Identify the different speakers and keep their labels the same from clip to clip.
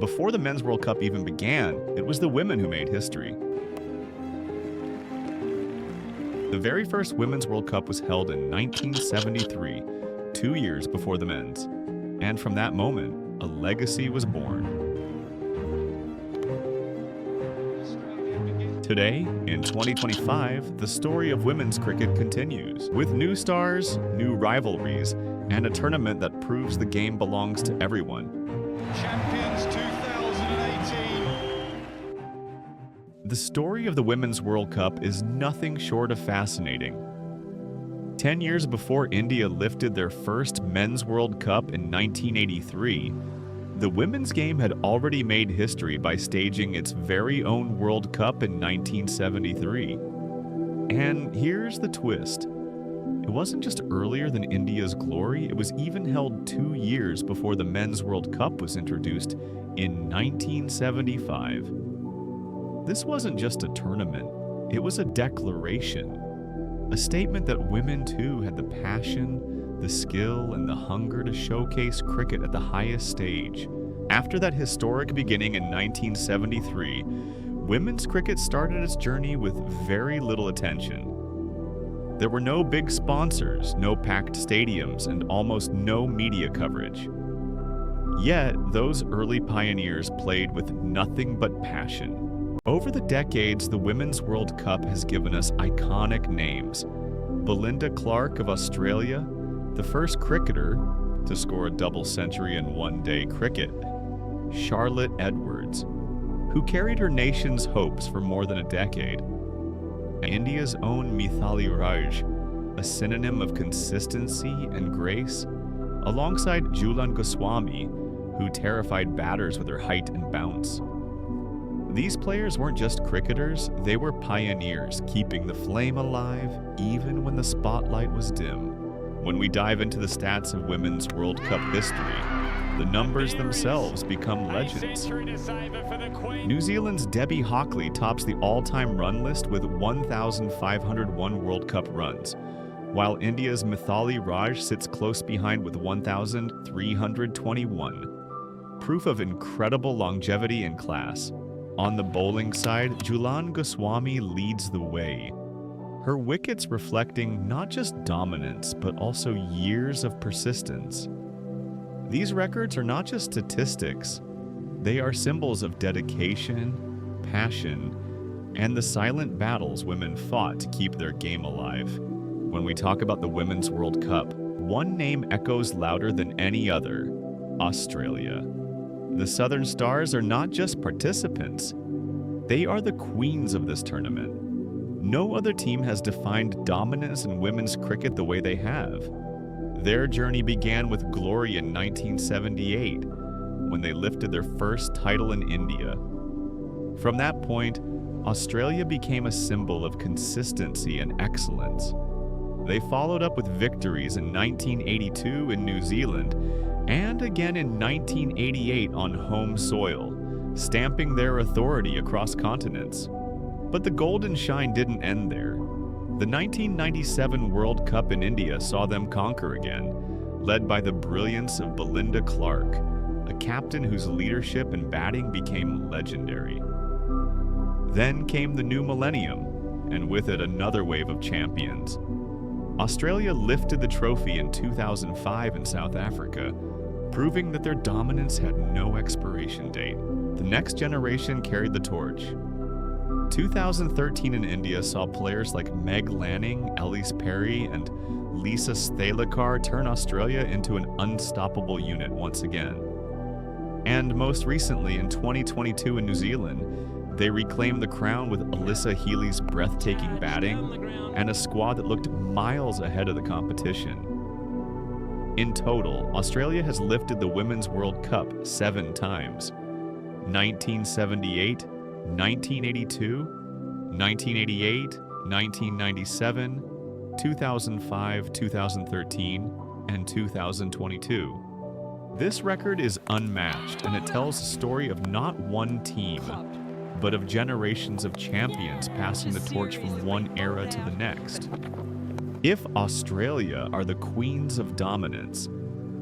Speaker 1: Before the Men's World Cup even began, it was the women who made history. The very first Women's World Cup was held in 1973, 2 years before the men's. And from that moment, a legacy was born. Today, in 2025, the story of women's cricket continues, with new stars, new rivalries, and a tournament that proves the game belongs to everyone.
Speaker 2: Champions 2018.
Speaker 1: The story of the Women's World Cup is nothing short of fascinating. 10 years before India lifted their first Men's World Cup in 1983, the women's game had already made history by staging its very own World Cup in 1973. And here's the twist. It wasn't just earlier than India's glory, it was even held 2 years before the Men's World Cup was introduced in 1975. This wasn't just a tournament, it was a declaration. A statement that women too had the passion, the skill, and the hunger to showcase cricket at the highest stage. After that historic beginning in 1973, women's cricket started its journey with very little attention. There were no big sponsors, no packed stadiums, and almost no media coverage. Yet, those early pioneers played with nothing but passion. Over the decades, the Women's World Cup has given us iconic names. Belinda Clark of Australia, the first cricketer to score a double century in one-day cricket. Charlotte Edwards, who carried her nation's hopes for more than a decade. India's own Mithali Raj, a synonym of consistency and grace, alongside Jhulan Goswami, who terrified batters with her height and bounce. These players weren't just cricketers, they were pioneers, keeping the flame alive even when the spotlight was dim. When we dive into the stats of Women's World Cup history, the numbers themselves become legends. New Zealand's Debbie Hockley tops the all-time run list with 1,501 World Cup runs, while India's Mithali Raj sits close behind with 1,321. Proof of incredible longevity and class. On the bowling side, Jhulan Goswami leads the way. Her wickets reflecting not just dominance, but also years of persistence. These records are not just statistics, they are symbols of dedication, passion, and the silent battles women fought to keep their game alive. When we talk about the Women's World Cup, one name echoes louder than any other: Australia. The Southern Stars are not just participants, they are the queens of this tournament. No other team has defined dominance in women's cricket the way they have. Their journey began with glory in 1978, when they lifted their first title in India. From that point, Australia became a symbol of consistency and excellence. They followed up with victories in 1982 in New Zealand, and again in 1988 on home soil, stamping their authority across continents. But the golden shine didn't end there. The 1997 World Cup in India saw them conquer again, led by the brilliance of Belinda Clark, a captain whose leadership and batting became legendary. Then came the new millennium, and with it another wave of champions. Australia lifted the trophy in 2005 in South Africa, proving that their dominance had no expiration date. The next generation carried the torch. 2013 in India saw players like Meg Lanning, Elise Perry, and Lisa Sthalekar turn Australia into an unstoppable unit once again. And most recently, in 2022 in New Zealand, they reclaimed the crown with Alyssa Healy's breathtaking batting and a squad that looked miles ahead of the competition. In total, Australia has lifted the Women's World Cup 7 times: 1978, 1982, 1988, 1997, 2005, 2013, and 2022. This record is unmatched, and it tells a story of not one team, but of generations of champions passing the torch from one era to the next. If Australia are the queens of dominance,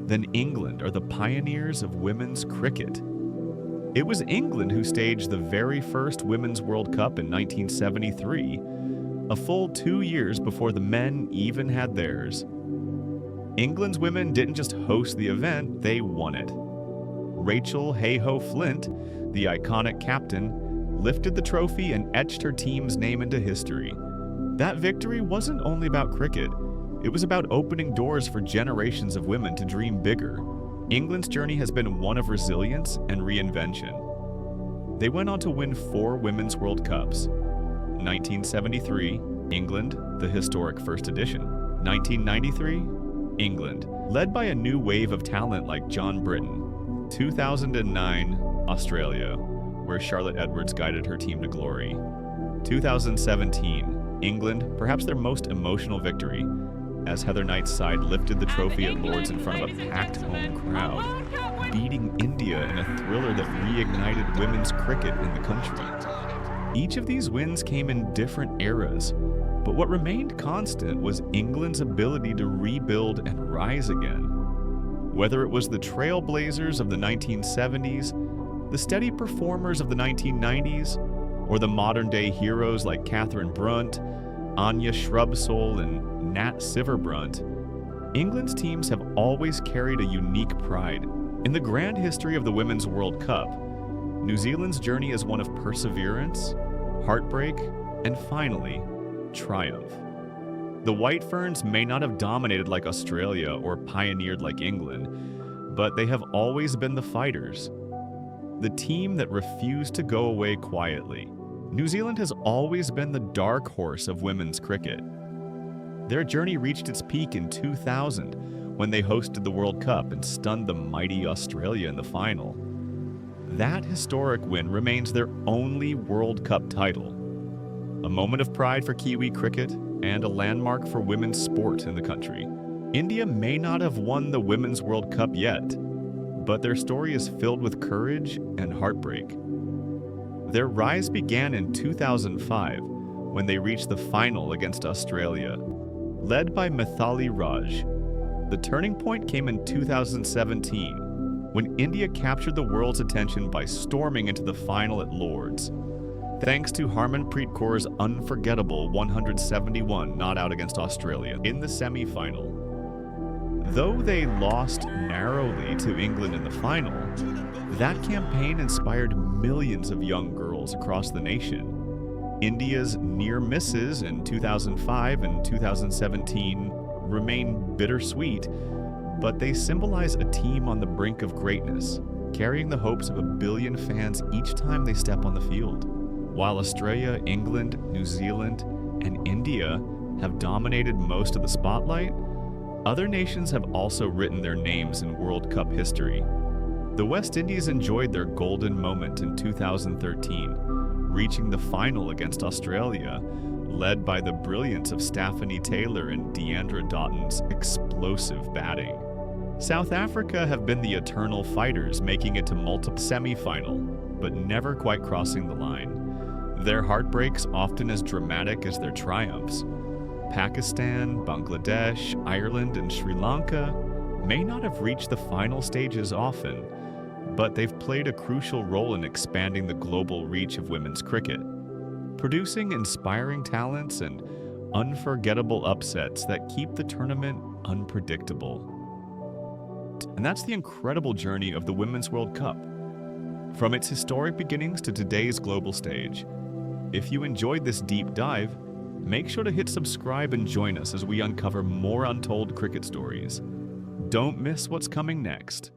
Speaker 1: then England are the pioneers of women's cricket. It was England who staged the very first Women's World Cup in 1973, a full 2 years before the men even had theirs. England's women didn't just host the event, they won it. Rachel "Hey-Ho" Flint, the iconic captain, lifted the trophy and etched her team's name into history. That victory wasn't only about cricket, it was about opening doors for generations of women to dream bigger. England's journey has been one of resilience and reinvention. They went on to win 4 Women's World Cups. 1973, England, the historic first edition. 1993, England, led by a new wave of talent like John Britton. 2009, Australia, where Charlotte Edwards guided her team to glory. 2017, England, perhaps their most emotional victory, as Heather Knight's side lifted the trophy at Lord's in front of a packed home crowd, beating India in a thriller that reignited women's cricket in the country. Each of these wins came in different eras, but what remained constant was England's ability to rebuild and rise again. Whether it was the Trailblazers of the 1970s, the steady performers of the 1990s, or the modern-day heroes like Catherine Brunt, Anya Shrubsole, and Nat Siverbrunt, England's teams have always carried a unique pride. In the grand history of the Women's World Cup, New Zealand's journey is one of perseverance, heartbreak, and finally, triumph. The White Ferns may not have dominated like Australia or pioneered like England, but they have always been the fighters, the team that refused to go away quietly. New Zealand has always been the dark horse of women's cricket. Their journey reached its peak in 2000 when they hosted the World Cup and stunned the mighty Australia in the final. That historic win remains their only World Cup title, a moment of pride for Kiwi cricket and a landmark for women's sport in the country. India may not have won the Women's World Cup yet, but their story is filled with courage and heartbreak. Their rise began in 2005 when they reached the final against Australia, led by Mithali Raj. The turning point came in 2017 when India captured the world's attention by storming into the final at Lord's, thanks to Harmanpreet Kaur's unforgettable 171 not out against Australia in the semi-final. Though they lost narrowly to England in the final, that campaign inspired millions of young girls across the nation. India's near misses in 2005 and 2017 remain bittersweet, but they symbolize a team on the brink of greatness, carrying the hopes of 1 billion fans each time they step on the field. While Australia, England, New Zealand, and India have dominated most of the spotlight, other nations have also written their names in World Cup history. The West Indies enjoyed their golden moment in 2013, reaching the final against Australia, led by the brilliance of Stephanie Taylor and Deandra Doughton's explosive batting. South Africa have been the eternal fighters, making it to multiple semi-final, but never quite crossing the line. Their heartbreaks often as dramatic as their triumphs. Pakistan, Bangladesh, Ireland, and Sri Lanka may not have reached the final stages often, but they've played a crucial role in expanding the global reach of women's cricket, producing inspiring talents and unforgettable upsets that keep the tournament unpredictable. And that's the incredible journey of the Women's World Cup, from its historic beginnings to today's global stage. If you enjoyed this deep dive, make sure to hit subscribe and join us as we uncover more untold cricket stories. Don't miss what's coming next.